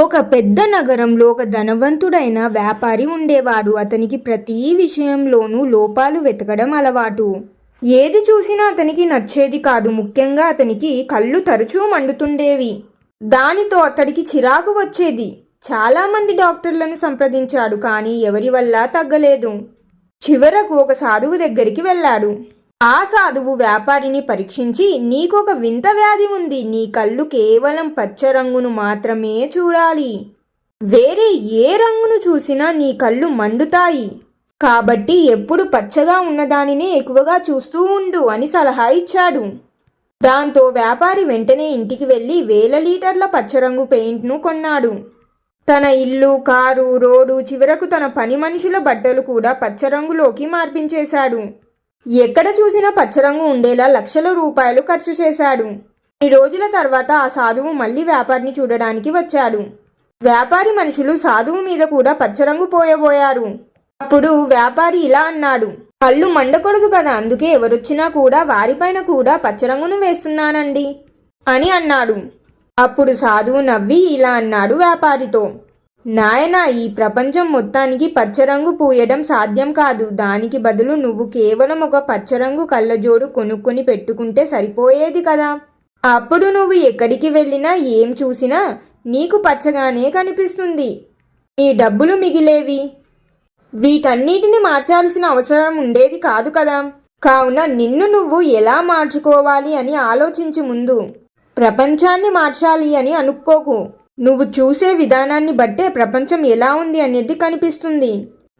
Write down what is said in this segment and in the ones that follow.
ఒక పెద్ద నగరంలో ఒక ధనవంతుడైన వ్యాపారి ఉండేవాడు. అతనికి ప్రతి విషయంలోనూ లోపాలు వెతకడం అలవాటు. ఏది చూసినా అతనికి నచ్చేది కాదు. ముఖ్యంగా అతనికి కళ్ళు తరచూ మండుతుండేవి. దానితో అతడికి చిరాకు వచ్చేది. చాలామంది డాక్టర్లను సంప్రదించాడు, కానీ ఎవరి వల్ల తగ్గలేదు. చివరకు ఒక సాధువు దగ్గరికి వెళ్ళాడు. ఆ సాధువు వ్యాపారిని పరీక్షించి, నీకొక వింత వ్యాధి ఉంది. నీ కళ్ళు కేవలం పచ్చ రంగును మాత్రమే చూడాలి. వేరే ఏ రంగును చూసినా నీ కళ్ళు మండుతాయి. కాబట్టి ఎప్పుడు పచ్చగా ఉన్నదానినే ఎక్కువగా చూస్తూ ఉండు అని సలహా ఇచ్చాడు. దాంతో వ్యాపారి వెంటనే ఇంటికి వెళ్ళి వేల లీటర్ల పచ్చరంగు పెయింట్ను కొన్నాడు. తన ఇల్లు, కారు, రోడ్డు, చివరకు తన పని మనుషుల బట్టలు కూడా పచ్చరంగులోకి మార్పించేశాడు. ఎక్కడ చూసినా పచ్చరంగు ఉండేలా లక్షల రూపాయలు ఖర్చు చేశాడు. ఈ రోజుల తర్వాత ఆ సాధువు మళ్ళీ వ్యాపారిని చూడడానికి వచ్చాడు. వ్యాపారి మనుషులు సాధువు మీద కూడా పచ్చరంగు పోయబోయారు. అప్పుడు వ్యాపారి ఇలా అన్నాడు, కళ్ళు మండకూడదు కదా, అందుకే ఎవరొచ్చినా కూడా వారిపైన కూడా పచ్చరంగును వేస్తున్నానండి అని అన్నాడు. అప్పుడు సాధువు నవ్వి ఇలా అన్నాడు వ్యాపారితో, నాయనా, ఈ ప్రపంచం మొత్తానికి పచ్చరంగు పూయడం సాధ్యం కాదు. దానికి బదులు నువ్వు కేవలం ఒక పచ్చరంగు కళ్ళజోడు కొనుక్కొని పెట్టుకుంటే సరిపోయేది కదా. అప్పుడు నువ్వు ఎక్కడికి వెళ్ళినా ఏం చూసినా నీకు పచ్చగానే కనిపిస్తుంది. ఈ డబ్బులు మిగిలేవి. వీటన్నిటిని మార్చాల్సిన అవసరం ఉండేది కాదు కదా. కావున నిన్ను నువ్వు ఎలా మార్చుకోవాలి అని ఆలోచించు. ముందు ప్రపంచాన్ని మార్చాలి అని అనుకోకు. నువ్వు చూసే విధానాన్ని బట్టే ప్రపంచం ఎలా ఉంది అనేది కనిపిస్తుంది.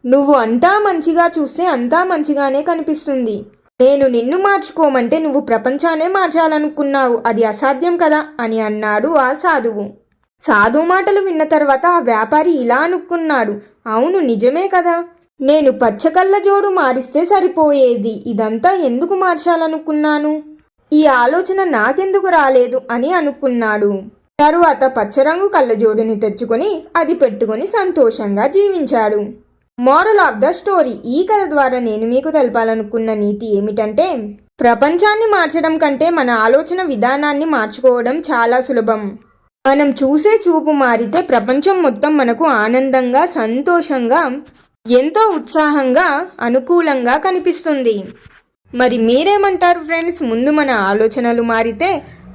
నువ్వు అంతా మంచిగా చూస్తే అంతా మంచిగానే కనిపిస్తుంది. నేను నిన్ను మార్చుకోమంటే నువ్వు ప్రపంచాన్నే మార్చాలనుకున్నావు. అది అసాధ్యం కదా అని అన్నాడు ఆ సాధువు. సాధువు మాటలు విన్న తర్వాత ఆ వ్యాపారి ఇలా అనుకున్నాడు, అవును, నిజమే కదా. నేను పచ్చకళ్ళ జోడు మారిస్తే సరిపోయేది. ఇదంతా ఎందుకు మార్చాలనుకున్నాను? ఈ ఆలోచన నాకెందుకు రాలేదు అని అనుకున్నాడు. తరువాత పచ్చరంగు కళ్ళజోడుని తెచ్చుకొని అది పెట్టుకొని సంతోషంగా జీవించాడు. మోరల్ ఆఫ్ ద స్టోరీ, ఈ కథ ద్వారా నేను మీకు తెలపాలనుకున్న నీతి ఏమిటంటే, ప్రపంచాన్ని మార్చడం కంటే మన ఆలోచన విధానాన్ని మార్చుకోవడం చాలా సులభం. మనం చూసే చూపు మారితే ప్రపంచం మొత్తం మనకు ఆనందంగా, సంతోషంగా, ఎంతో ఉత్సాహంగా, అనుకూలంగా కనిపిస్తుంది. మరి మీరేమంటారు ఫ్రెండ్స్? ముందు మన ఆలోచనలు మారితే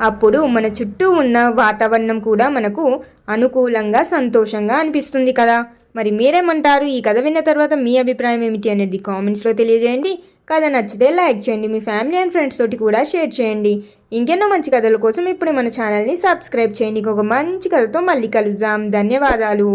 అప్పుడు మన చుట్టూ ఉన్న వాతావరణం కూడా మనకు అనుకూలంగా, సంతోషంగా అనిపిస్తుంది కదా. మరి మీరేమంటారు? ఈ కథ విన్న తర్వాత మీ అభిప్రాయం ఏమిటి అనేది కామెంట్స్లో తెలియజేయండి. కథ నచ్చితే లైక్ చేయండి. మీ ఫ్యామిలీ అండ్ ఫ్రెండ్స్ తోటి కూడా షేర్ చేయండి. ఇంకెన్నో మంచి కథల కోసం ఇప్పుడే మన ఛానల్ని సబ్స్క్రైబ్ చేయండి. ఒక మంచి కథతో మళ్ళీ కలుద్దాం. ధన్యవాదాలు.